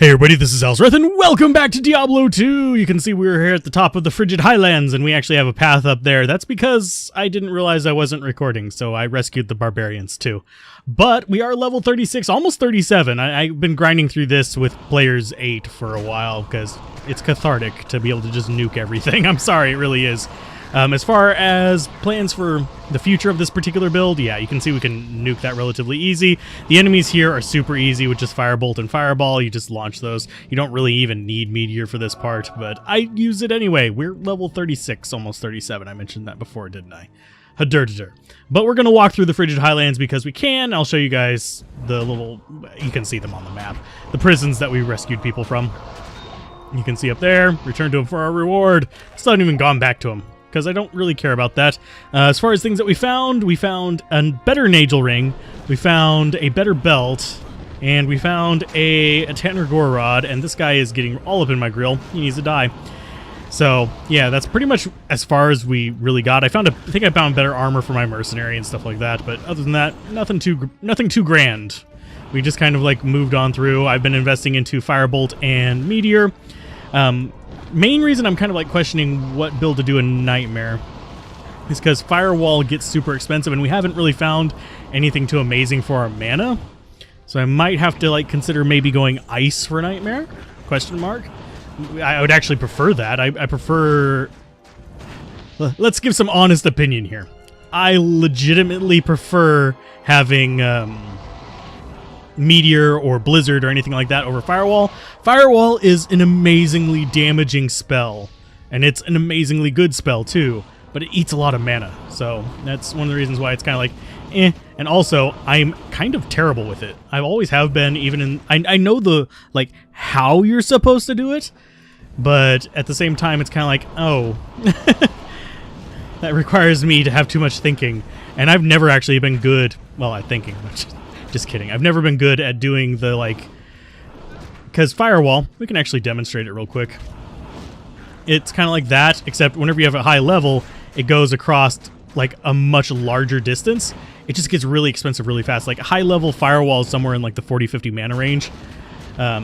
Hey everybody, this is Alzorath, and welcome back to Diablo 2! You can see we're here at the top of the Frigid Highlands, and we actually have a path up there. That's because I didn't realize I wasn't recording, so I rescued the barbarians too. But we are level 36, almost 37. I've been grinding through this with players 8 for a while, because it's cathartic to be able to just nuke everything. I'm sorry, it really is. As far as plans for the future of this particular build, yeah, you can see we can nuke that relatively easy. The enemies here are super easy with just Firebolt and Fireball. You just launch those. You don't really even need Meteor for this part, but I use it anyway. We're level 36, almost 37. I mentioned that before, didn't I? Hadur. But we're going to walk through the Frigid Highlands because we can. I'll show you guys the little, you can see them on the map, the prisons that we rescued people from. You can see up there, return to them for our reward. Still haven't even gone back to them, because I don't really care about that. As far as things that we found a better Nagel ring, we found a better belt, and we found a Tanner Gore rod, and this guy is getting all up in my grill. He needs to die. So, yeah, that's pretty much as far as we really got. I think I found better armor for my mercenary and stuff like that, but other than that, nothing too grand. We just kind of like moved on through. I've been investing into Firebolt and Meteor. Main reason I'm kind of like questioning what build to do in Nightmare is because Firewall gets super expensive and we haven't really found anything too amazing for our mana. So I might have to like consider maybe going Ice for Nightmare? Question mark. I would actually prefer that. I prefer... Let's give some honest opinion here. I legitimately prefer having Meteor or Blizzard or anything like that over Firewall. Firewall is an amazingly damaging spell, and it's an amazingly good spell too, but it eats a lot of mana, so that's one of the reasons why it's kind of like eh. And also, I'm kind of terrible with it. I always have been, even in... I know the, like, how you're supposed to do it, but at the same time, it's kind of like, oh, that requires me to have too much thinking, and I've never actually been good, well, at thinking, but just kidding. I've never been good at doing the, like... Because Firewall, we can actually demonstrate it real quick. It's kind of like that, except whenever you have a high level, it goes across, like, a much larger distance. It just gets really expensive really fast. Like, a high-level Firewall is somewhere in, like, the 40-50 mana range.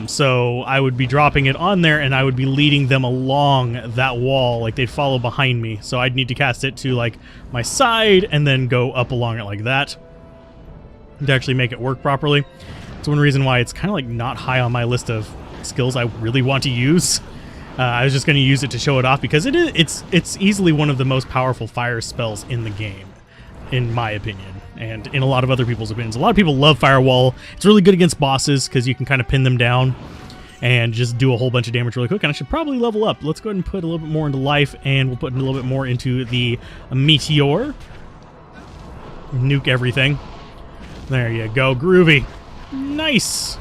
So I would be dropping it on there, and I would be leading them along that wall. Like, they'd follow behind me. So I'd need to cast it to, like, my side, and then go up along it like that to actually make it work properly. It's one reason why it's kind of like not high on my list of skills I really want to use. I was just going to use it to show it off because it's easily one of the most powerful fire spells in the game, in my opinion, and in a lot of other people's opinions. A lot of people love Firewall. It's really good against bosses because you can kind of pin them down and just do a whole bunch of damage really quick. And I should probably level up. Let's go ahead and put a little bit more into life, and we'll put a little bit more into the Meteor. Nuke everything. There you go, groovy. Nice.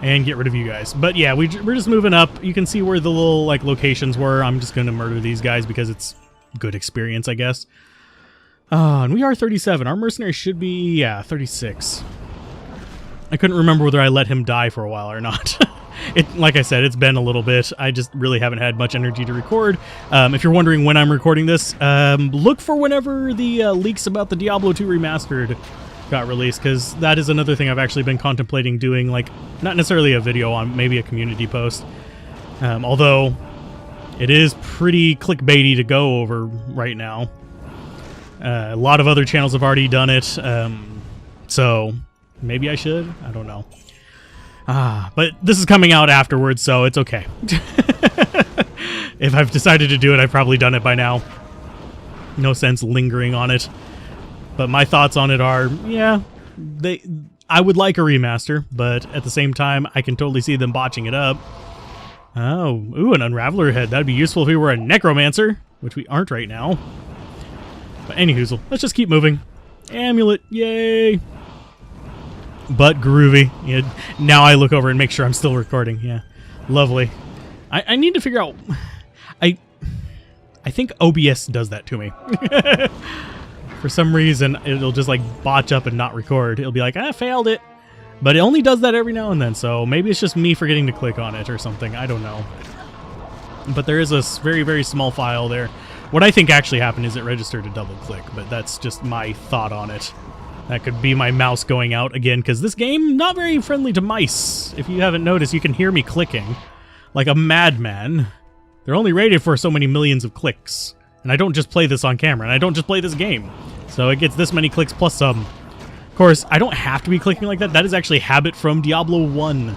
And get rid of you guys. But yeah, we're just moving up. You can see where the little like locations were. I'm just going to murder these guys because it's good experience, I guess. And we are 37. Our mercenary should be, yeah, 36. I couldn't remember whether I let him die for a while or not. Like I said, it's been a little bit. I just really haven't had much energy to record. If you're wondering when I'm recording this, look for whenever the leaks about the Diablo 2 Remastered got released, because that is another thing I've actually been contemplating doing, like, not necessarily a video on, maybe a community post. Although, it is pretty clickbaity to go over right now. A lot of other channels have already done it, so maybe I should? I don't know. But this is coming out afterwards, so it's okay. If I've decided to do it, I've probably done it by now. No sense lingering on it. But my thoughts on it are, yeah, I would like a remaster, but at the same time, I can totally see them botching it up. Oh, ooh, an Unraveler head. That'd be useful if we were a Necromancer, which we aren't right now. But anyhoozle, let's just keep moving. Amulet, yay! But groovy. Yeah, now I look over and make sure I'm still recording. Yeah, lovely. I need to figure out... I think OBS does that to me. For some reason, it'll just like botch up and not record. It'll be like, I failed it. But it only does that every now and then, so maybe it's just me forgetting to click on it or something. I don't know. But there is a very, very small file there. What I think actually happened is it registered a double click, but that's just my thought on it. That could be my mouse going out again, because this game, not very friendly to mice. If you haven't noticed, you can hear me clicking like a madman. They're only rated for so many millions of clicks. And I don't just play this on camera, and I don't just play this game. So it gets this many clicks plus some. Of course, I don't have to be clicking like that. That is actually habit from Diablo 1,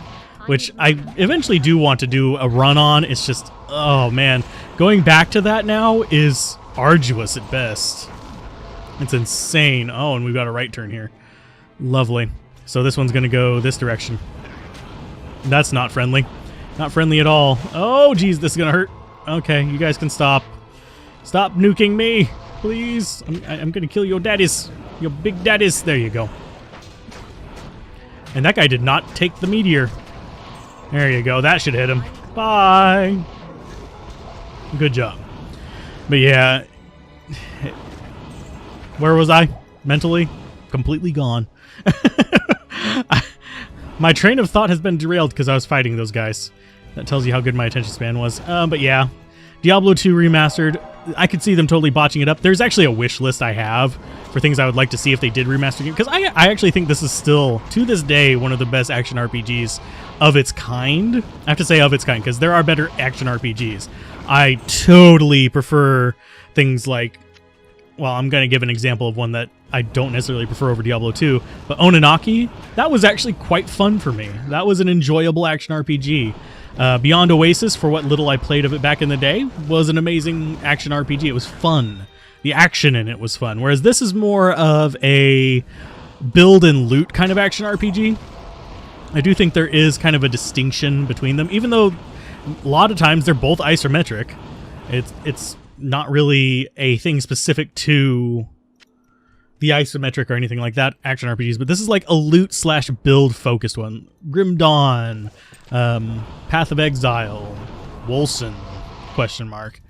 which I eventually do want to do a run on. It's just, oh man. Going back to that now is arduous at best. It's insane. Oh, and we've got a right turn here. Lovely. So this one's going to go this direction. That's not friendly. Not friendly at all. Oh, geez, this is going to hurt. Okay, you guys can stop. Stop nuking me, please. I'm going to kill your daddies. Your big daddies. There you go. And that guy did not take the meteor. There you go. That should hit him. Bye. Good job. But yeah... Where was I? Mentally? Completely gone. My train of thought has been derailed because I was fighting those guys. That tells you how good my attention span was. But yeah, Diablo 2 Remastered. I could see them totally botching it up. There's actually a wish list I have for things I would like to see if they did remaster it. Because I actually think this is still, to this day, one of the best action RPGs of its kind. I have to say of its kind, because there are better action RPGs. I totally prefer things like... Well, I'm going to give an example of one that I don't necessarily prefer over Diablo 2, but Oninaki, that was actually quite fun for me. That was an enjoyable action RPG. Beyond Oasis, for what little I played of it back in the day, was an amazing action RPG. It was fun. The action in it was fun, whereas this is more of a build and loot kind of action RPG. I do think there is kind of a distinction between them, even though a lot of times they're both isometric. It's not really a thing specific to the isometric or anything like that, action RPGs, but this is like a loot slash build focused one. Grim Dawn, Path of Exile, Wolcen, question mark.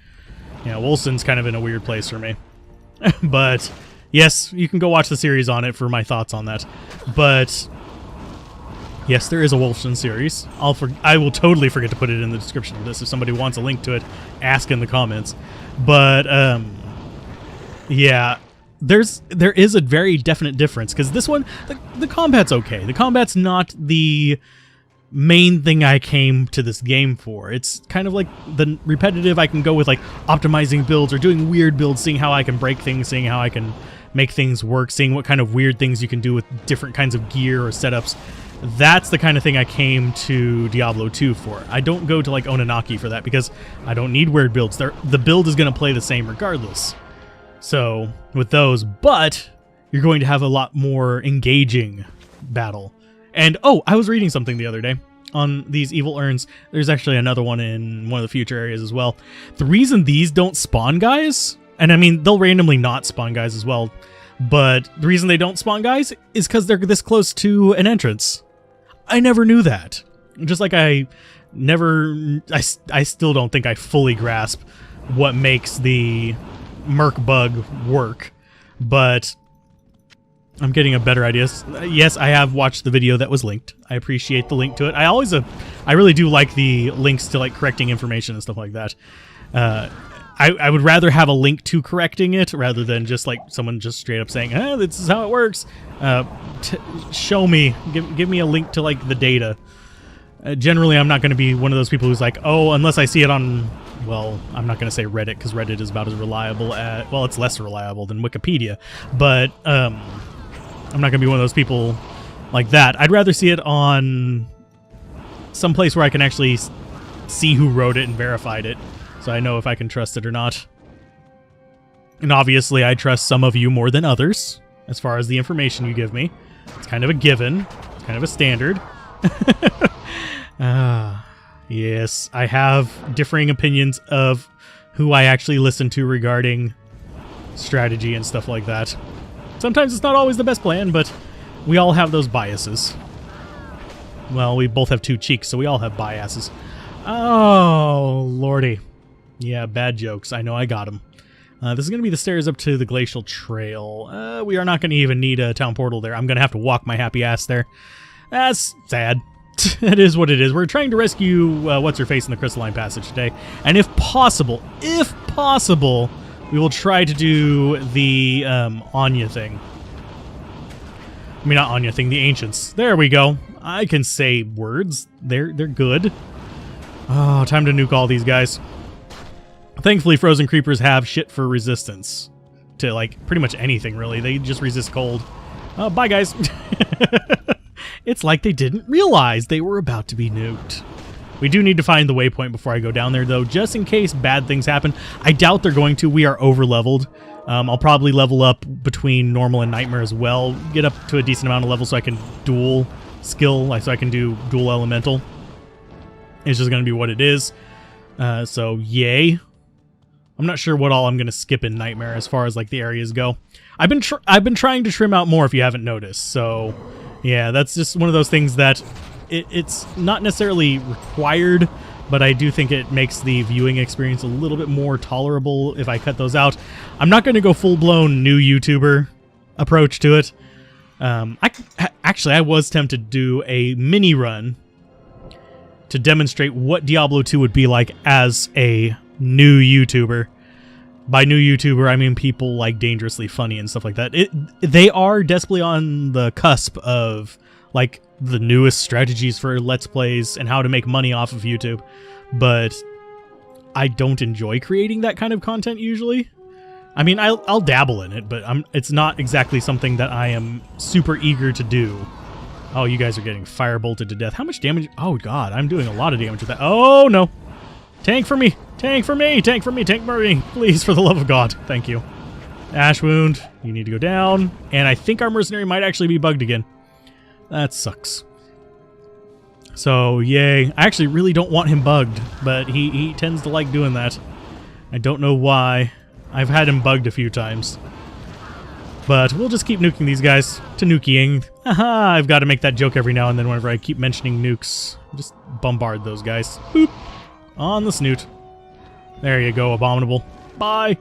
Yeah, Wolcen's kind of in a weird place for me. But yes, you can go watch the series on it for my thoughts on that. But yes, there is a Wolcen series. I will totally forget to put it in the description of this. If somebody wants a link to it, ask in the comments. But yeah, there is a very definite difference, because this one, the combat's okay. The combat's not the main thing I came to this game for. It's kind of like the repetitive. I can go with like optimizing builds or doing weird builds, seeing how I can break things, seeing how I can make things work, seeing what kind of weird things you can do with different kinds of gear or setups. That's the kind of thing I came to Diablo 2 for. I don't go to like Oninaki for that, because I don't need weird builds. The build is going to play the same regardless. So with those, but you're going to have a lot more engaging battle. And oh, I was reading something the other day on these evil urns. There's actually another one in one of the future areas as well. The reason these don't spawn guys, and I mean, they'll randomly not spawn guys as well, but the reason they don't spawn guys is because they're this close to an entrance. I never knew that. Just like I still don't think I fully grasp what makes the Merc bug work, but I'm getting a better idea. Yes, I have watched the video that was linked. I appreciate the link to it. I really do like the links to like correcting information and stuff like that. I would rather have a link to correcting it rather than just like someone just straight up saying, this is how it works. Show me, give me a link to like the data. Generally, I'm not going to be one of those people who's like, oh, unless I see it on, well, I'm not going to say Reddit, because Reddit is about as reliable at, well, it's less reliable than Wikipedia, but I'm not going to be one of those people like that. I'd rather see it on some place where I can actually see who wrote it and verified it, so I know if I can trust it or not. And obviously, I trust some of you more than others, as far as the information you give me. It's kind of a given. It's kind of a standard. Yes, I have differing opinions of who I actually listen to regarding strategy and stuff like that. Sometimes it's not always the best plan, but we all have those biases. Well, we both have two cheeks, so we all have biases. Oh, lordy. Yeah, bad jokes. I know I got them. This is going to be the stairs up to the Glacial Trail. We are not going to even need a town portal there. I'm going to have to walk my happy ass there. That's sad. It is what it is. We're trying to rescue What's-Her-Face in the Crystalline Passage today. And if possible, we will try to do the Anya thing. mean, not Anya thing, the ancients. There we go. I can say words. They're good. Oh, time to nuke all these guys. Thankfully, frozen creepers have shit for resistance to, like, pretty much anything, really. They just resist cold. Bye, guys. It's like they didn't realize they were about to be nuked. We do need to find the waypoint before I go down there, though, just in case bad things happen. I doubt they're going to. We are over-leveled. I'll probably level up between normal and nightmare as well. Get up to a decent amount of level so I can dual skill, like so I can do dual elemental. It's just going to be what it is. So, yay. I'm not sure what all I'm going to skip in nightmare as far as like the areas go. I've been trying to trim out more if you haven't noticed. So, yeah, that's just one of those things that it's not necessarily required, but I do think it makes the viewing experience a little bit more tolerable if I cut those out. I'm not going to go full-blown new YouTuber approach to it. Actually, I was tempted to do a mini run to demonstrate what Diablo 2 would be like as a new YouTuber. By new YouTuber, I mean people like Dangerously Funny and stuff like that. They are desperately on the cusp of like the newest strategies for Let's Plays and how to make money off of YouTube, but I don't enjoy creating that kind of content usually. I mean, I'll dabble in it, but it's not exactly something that I am super eager to do. Oh, you guys are getting firebolted to death. How much damage? Oh, God, I'm doing a lot of damage with that. Oh, no. Tank for me. Tank for me. Tank for me. Tank for me. Please, for the love of God. Thank you. Ash wound. You need to go down. And I think our mercenary might actually be bugged again. That sucks. So, yay. I actually really don't want him bugged, but he tends to like doing that. I don't know why. I've had him bugged a few times. But we'll just keep nuking these guys to nuking. Haha, I've got to make that joke every now and then whenever I keep mentioning nukes. Just bombard those guys. Boop. On the snoot. There you go, Abominable. Bye.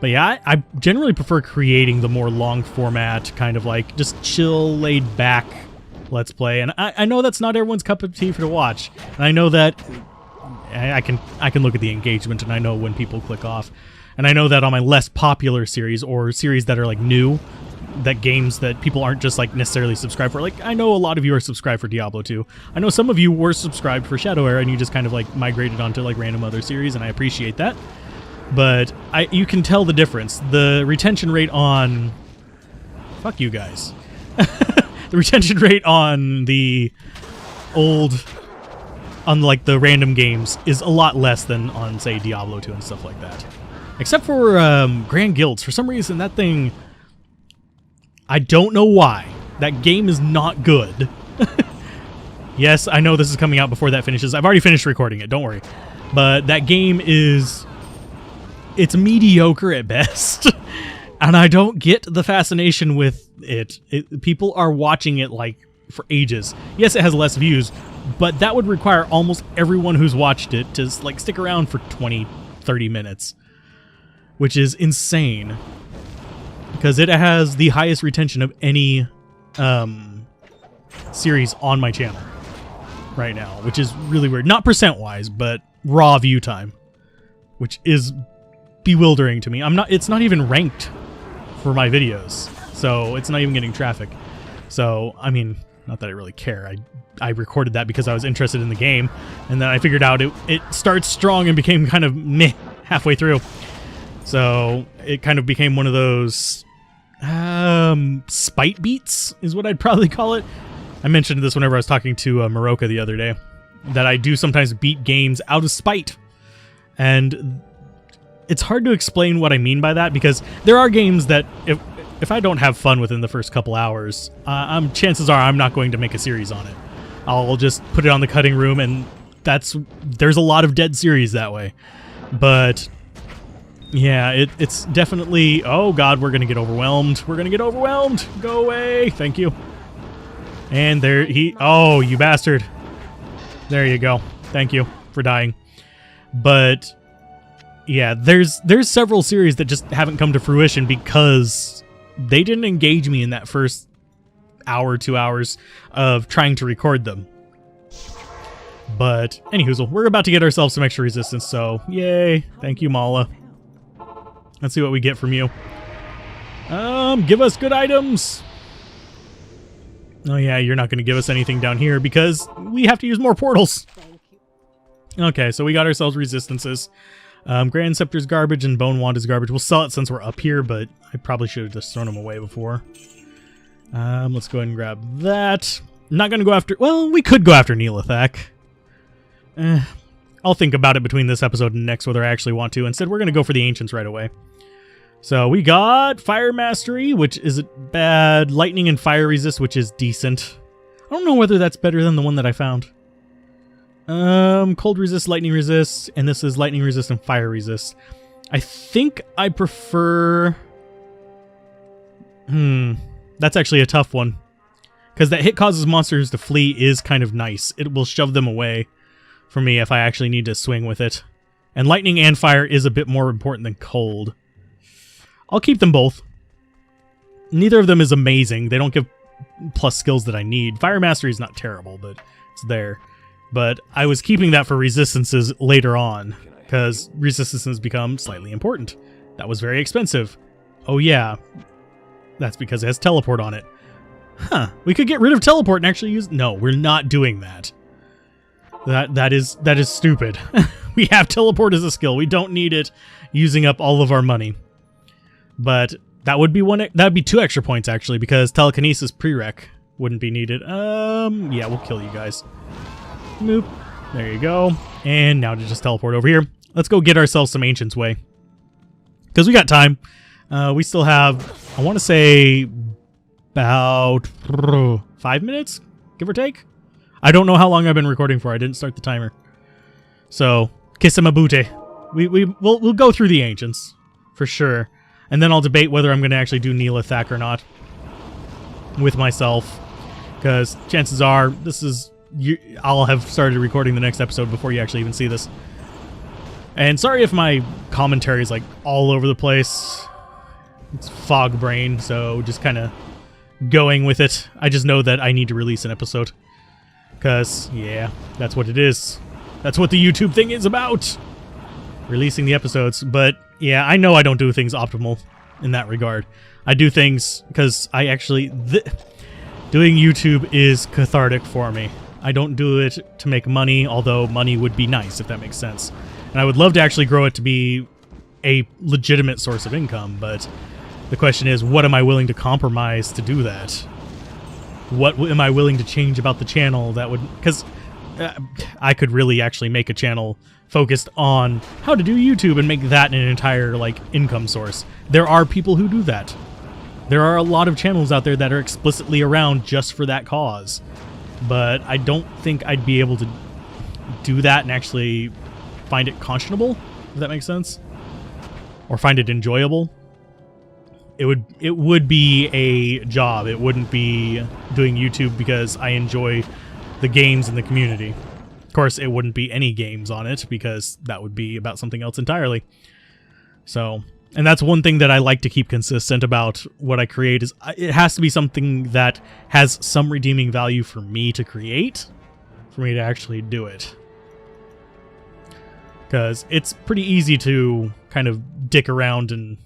But yeah, I generally prefer creating the more long format, kind of like just chill, laid back Let's Play. And I know that's not everyone's cup of tea for to watch. And I know that I can look at the engagement and I know when people click off. And I know that on my less popular series or series that are like new, that games that people aren't just like necessarily subscribed for. Like I know a lot of you are subscribed for Diablo 2. I know some of you were subscribed for Shadow Era and you just kind of like migrated onto like random other series, and I appreciate that. But you can tell the difference. The retention rate on... Fuck you guys. The retention rate on the old... on like the random games is a lot less than on, say, Diablo 2 and stuff like that. Except for Grand Guilds. For some reason, that thing... I don't know why. That game is not good. Yes, I know this is coming out before that finishes. I've already finished recording it, don't worry. But that game is... It's mediocre at best. And I don't get the fascination with it. People are watching it, like, for ages. Yes, it has less views, but that would require almost everyone who's watched it to, like, stick around for 20, 30 minutes. Which is insane. Because it has the highest retention of any series on my channel right now, which is really weird. Not percent-wise, but raw view time, which is bewildering to me. It's not even ranked for my videos, so it's not even getting traffic. So, I mean, not that I really care. I recorded that because I was interested in the game, and then I figured out it starts strong and became kind of meh halfway through. So it kind of became one of those spite beats is what I'd probably call it. I mentioned this whenever I was talking to Maroka the other day, that I do sometimes beat games out of spite. And it's hard to explain what I mean by that, because there are games that if I don't have fun within the first couple hours, chances are I'm not going to make a series on it. I'll just put it on the cutting room, and there's a lot of dead series that way. But yeah, it's definitely... Oh, God, we're going to get overwhelmed. We're going to get overwhelmed. Go away. Thank you. And there he... Oh, you bastard. There you go. Thank you for dying. But yeah, there's several series that just haven't come to fruition because they didn't engage me in that first hour, 2 hours of trying to record them. But anywho, we're about to get ourselves some extra resistance, so yay. Thank you, Mala. Let's see what we get from you. Give us good items. Oh yeah, you're not going to give us anything down here because we have to use more portals. Okay, so we got ourselves resistances. Grand Scepter's garbage and Bone Wand is garbage. We'll sell it since we're up here, but I probably should have just thrown them away before. Let's go ahead and grab that. I'm not going to go after... Well, we could go after Neelathak. I'll think about it between this episode and next whether I actually want to. Instead, we're going to go for the Ancients right away. So we got Fire Mastery, which is bad. Lightning and Fire Resist, which is decent. I don't know whether that's better than the one that I found. Cold Resist, Lightning Resist, and this is Lightning Resist and Fire Resist. I think I prefer... That's actually a tough one. Because that hit causes monsters to flee is kind of nice. It will shove them away for me if I actually need to swing with it. And Lightning and Fire is a bit more important than Cold. I'll keep them both. Neither of them is amazing. They don't give plus skills that I need. Fire Mastery is not terrible, but it's there. But I was keeping that for resistances later on, because resistances become slightly important. That was very expensive. Oh yeah, that's because it has teleport on it. Huh, we could get rid of teleport and actually use... No, we're not doing that. That is stupid. We have teleport as a skill. We don't need it using up all of our money. But that would be that'd be 2 extra points actually, because telekinesis prereq wouldn't be needed. Yeah, we'll kill you guys. Moop. There you go. And now to just teleport over here. Let's go get ourselves some Ancients Way. Because we got time. We still have, I want to say, about 5 minutes, give or take. I don't know how long I've been recording for. I didn't start the timer. So, Kissamabute. We'll go through the Ancients, for sure. And then I'll debate whether I'm going to actually do Neelathak or not with myself. Because chances are, I'll have started recording the next episode before you actually even see this. And sorry if my commentary is like all over the place. It's fog brain, so just kind of going with it. I just know that I need to release an episode. Because, yeah, that's what it is. That's what the YouTube thing is about. Releasing the episodes. But, yeah, I know I don't do things optimal in that regard. I do things because I actually... doing YouTube is cathartic for me. I don't do it to make money, although money would be nice, if that makes sense. And I would love to actually grow it to be a legitimate source of income, but the question is, what am I willing to compromise to do that? What am I willing to change about the channel that would... Because I could really actually make a channel focused on how to do YouTube and make that an entire, like, income source. There are people who do that. There are a lot of channels out there that are explicitly around just for that cause. But I don't think I'd be able to do that and actually find it conscionable, if that makes sense. Or find it enjoyable. It would be a job. It wouldn't be doing YouTube because I enjoy the games and the community. Of course, it wouldn't be any games on it because that would be about something else entirely. So, and that's one thing that I like to keep consistent about what I create is it has to be something that has some redeeming value for me to create, for me to actually do it. Because it's pretty easy to kind of dick around and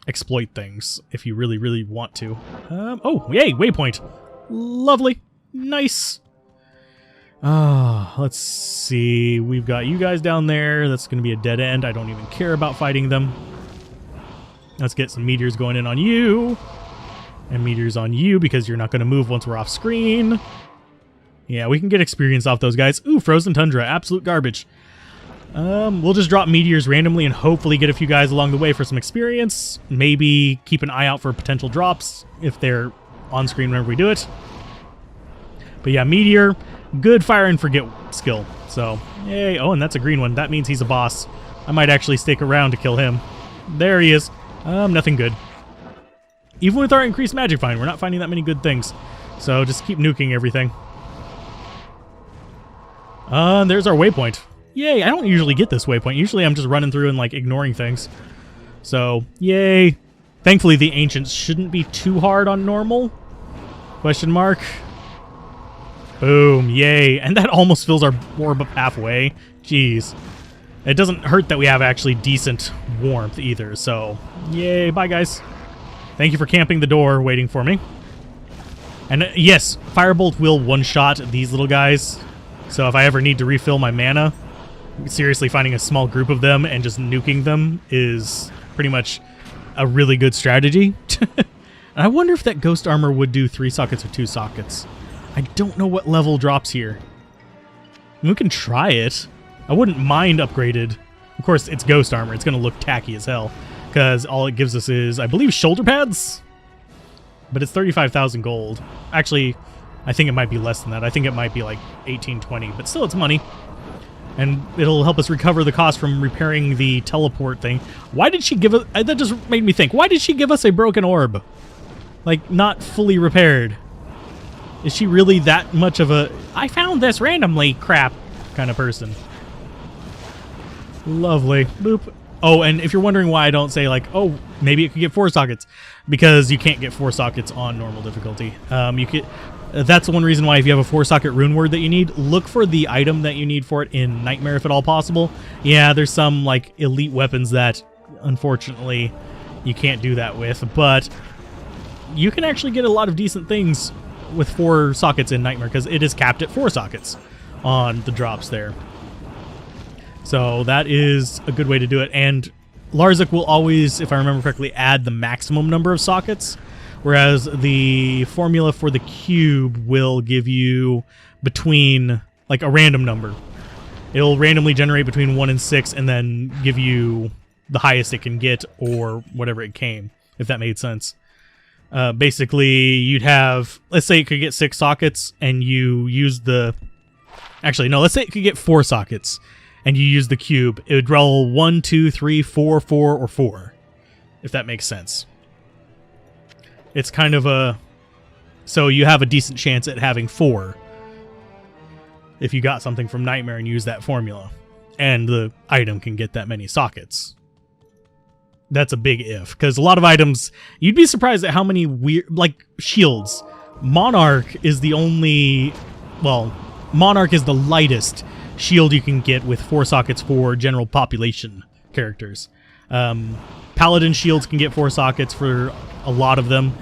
exploit things if you really, really want to. Oh, yay, waypoint. Lovely. Nice. Let's see. We've got you guys down there. That's going to be a dead end. I don't even care about fighting them. Let's get some meteors going in on you. And meteors on you because you're not going to move once we're off screen. Yeah, we can get experience off those guys. Ooh, Frozen Tundra. Absolute garbage. We'll just drop meteors randomly and hopefully get a few guys along the way for some experience. Maybe keep an eye out for potential drops if they're on screen whenever we do it. But yeah, meteor, good fire and forget skill. So, yay. Oh, and that's a green one. That means he's a boss. I might actually stick around to kill him. There he is. Nothing good. Even with our increased magic find, we're not finding that many good things. So just keep nuking everything. There's our waypoint. Yay, I don't usually get this waypoint. Usually I'm just running through and like ignoring things. So, yay. Thankfully the ancients shouldn't be too hard on normal. Question mark. Boom, yay. And that almost fills our orb up halfway. Jeez. It doesn't hurt that we have actually decent warmth either, so yay, bye guys. Thank you for camping the door waiting for me. And yes, Firebolt will one-shot these little guys. So if I ever need to refill my mana, seriously finding a small group of them and just nuking them is pretty much a really good strategy. I wonder if that Ghost Armor would do 3 sockets or 2 sockets. I don't know what level drops here. We can try it. I wouldn't mind upgraded. Of course, it's Ghost Armor. It's going to look tacky as hell because all it gives us is, I believe, shoulder pads? But it's 35,000 gold. Actually, I think it might be less than that. I think it might be like 18, 20, but still it's money. And it'll help us recover the cost from repairing the teleport thing. Why did she give us... That just made me think. Why did she give us a broken orb? Like, not fully repaired. Is she really that much of a... I found this randomly crap kind of person? Lovely. Boop. Oh, and if you're wondering why I don't say, like, oh, maybe it could get 4 sockets. Because you can't get 4 sockets on normal difficulty. You could... That's one reason why if you have a 4-socket rune word that you need, look for the item that you need for it in Nightmare if at all possible. Yeah, there's some like elite weapons that unfortunately you can't do that with, but you can actually get a lot of decent things with 4 sockets in Nightmare because it is capped at 4 sockets on the drops there. So that is a good way to do it. And Larzik will always, if I remember correctly, add the maximum number of sockets. Whereas the formula for the cube will give you between, like, a random number. It'll randomly generate between 1 and 6 and then give you the highest it can get or whatever it came, if that made sense. Basically, you'd have, let's say it could get 6 sockets and you use the... Actually, no, let's say it could get 4 sockets and you use the cube. It would roll 1, 2, 3, 4, 4, or 4, if that makes sense. It's kind of a... So you have a decent chance at having 4 if you got something from Nightmare and use that formula. And the item can get that many sockets. That's a big if. Because a lot of items... You'd be surprised at how many weird... Like, shields. Monarch is the only... Well, Monarch is the lightest shield you can get with 4 sockets for general population characters. Paladin shields can get 4 sockets for a lot of them,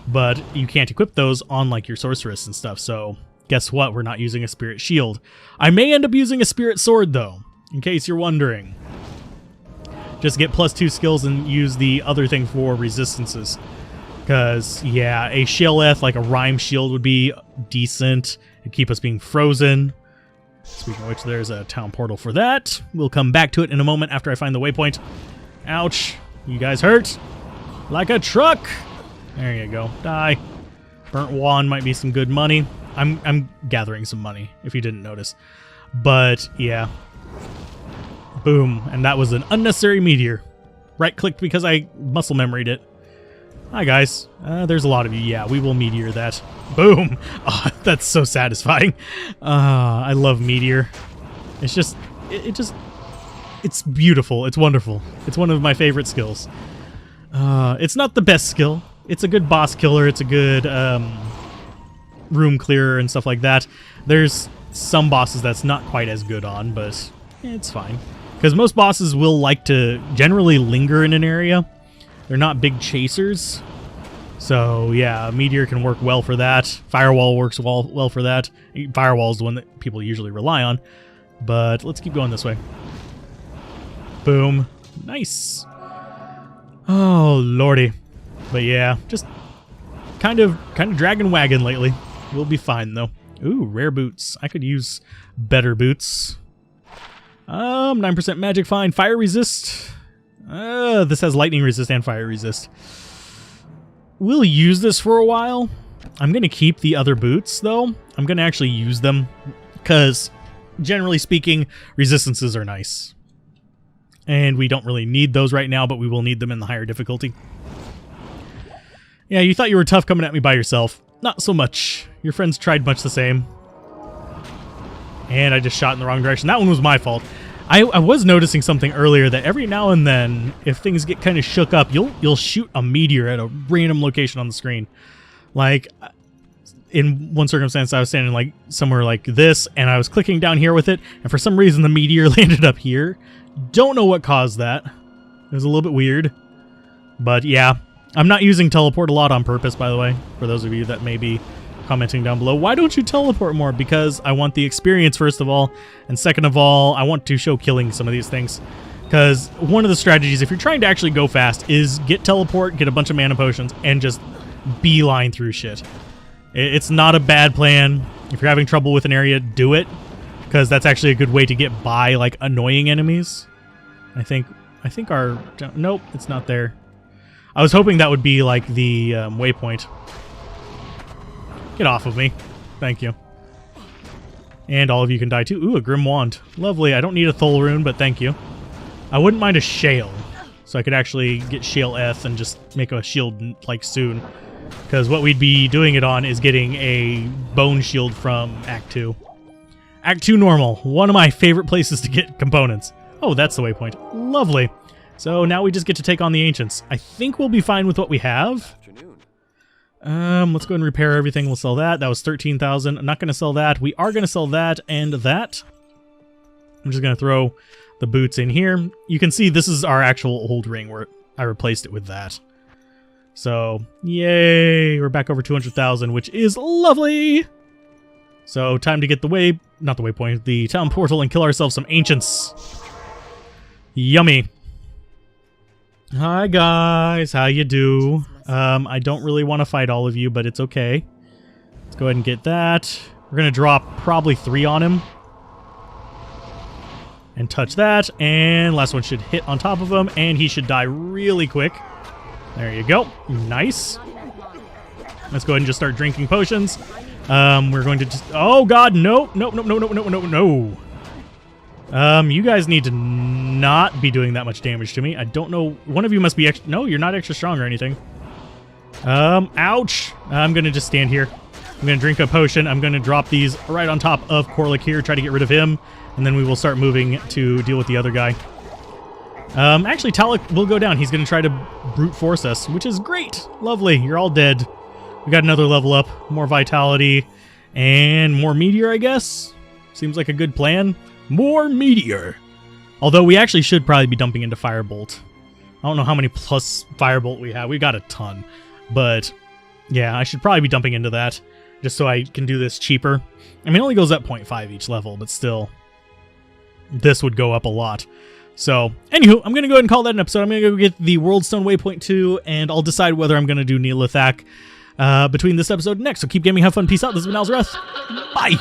but you can't equip those on like your Sorceress and stuff, so guess what? We're not using a Spirit Shield. I may end up using a Spirit Sword, though, in case you're wondering. Just get +2 skills and use the other thing for resistances. Because, yeah, a Shaleth, like a Rhyme Shield, would be decent. It'd keep us being frozen. Speaking of which, there's a town portal for that. We'll come back to it in a moment after I find the waypoint. Ouch. You guys hurt? Like a truck. There you go. Die. Burnt wand might be some good money. I'm gathering some money, if you didn't notice. But, yeah. Boom. And that was an unnecessary meteor. Right-clicked because I muscle memoried it. Hi, guys. There's a lot of you. Yeah, we will meteor that. Boom. Oh, that's so satisfying. I love meteor. It's just... It's beautiful. It's wonderful. It's one of my favorite skills. It's not the best skill. It's a good boss killer. It's a good room clearer and stuff like that. There's some bosses that's not quite as good on, but it's fine. Because most bosses will like to generally linger in an area. They're not big chasers. So, yeah, Meteor can work well for that. Firewall works well for that. Firewall is the one that people usually rely on. But let's keep going this way. Boom. Nice. Oh, lordy. But yeah, just kind of dragging wagon lately. We'll be fine, though. Ooh, rare boots. I could use better boots. 9% magic fine. Fire resist. This has lightning resist and fire resist. We'll use this for a while. I'm going to keep the other boots, though. I'm going to actually use them because, generally speaking, resistances are nice. And we don't really need those right now, but we will need them in the higher difficulty. Yeah, you thought you were tough coming at me by yourself. Not so much. Your friends tried much the same. And I just shot in the wrong direction. That one was my fault. I was noticing something earlier that every now and then, if things get kind of shook up, you'll shoot a meteor at a random location on the screen. Like, in one circumstance, I was standing like somewhere like this, and I was clicking down here with it, and for some reason the meteor landed up here. Don't know what caused that. It was a little bit weird. But yeah, I'm not using teleport a lot on purpose, by the way, for those of you that may be commenting down below, why don't you teleport more? Because I want the experience, first of all, and second of all, I want to show killing some of these things. Because one of the strategies, if you're trying to actually go fast, is get teleport, get a bunch of mana potions, and just beeline through shit. It's not a bad plan. If you're having trouble with an area, do it, because that's actually a good way to get by like annoying enemies. I think our nope, it's not there. I was hoping that would be like the waypoint. Get off of me, thank you. And all of you can die too. Ooh, a Grim Wand, lovely. I don't need a Thol rune, but thank you. I wouldn't mind a Shale, so I could actually get Shale Eth and just make a shield like soon. Because what we'd be doing it on is getting a bone shield from Act 2. Act 2 normal, one of my favorite places to get components. Oh, that's the waypoint. Lovely. So now we just get to take on the Ancients. I think we'll be fine with what we have. Let's go and repair everything. We'll sell that. That was 13,000. I'm not going to sell that. We are going to sell that and that. I'm just going to throw the boots in here. You can see this is our actual old ring where I replaced it with that. So, yay, we're back over 200,000, which is lovely. So, time to get the not the waypoint, the town portal and kill ourselves some Ancients. Yummy. Hi guys, how you do? I don't really want to fight all of you, but it's okay. Let's go ahead and get that. We're going to drop probably 3 on him. And touch that, and last one should hit on top of him, and he should die really quick. There you go. Nice. Let's go ahead and just start drinking potions. We're going to just... Oh, God, no. No. You guys need to not be doing that much damage to me. I don't know. One of you must be extra... No, you're not extra strong or anything. Ouch. I'm going to just stand here. I'm going to drink a potion. I'm going to drop these right on top of Korlik here, try to get rid of him, and then we will start moving to deal with the other guy. Actually, Talak will go down. He's going to try to brute force us, which is great. Lovely. You're all dead. We got another level up, more vitality, and more meteor, I guess. Seems like a good plan. More meteor. Although we actually should probably be dumping into Firebolt. I don't know how many plus Firebolt we have. We got a ton. But, yeah, I should probably be dumping into that, just so I can do this cheaper. I mean, it only goes up 0.5 each level, but still, this would go up a lot. So, anywho, I'm going to go ahead and call that an episode. I'm going to go get the Worldstone Waypoint 2, and I'll decide whether I'm going to do Neolithak between this episode and next. So keep gaming, have fun, peace out. This has been Alzorath. Bye!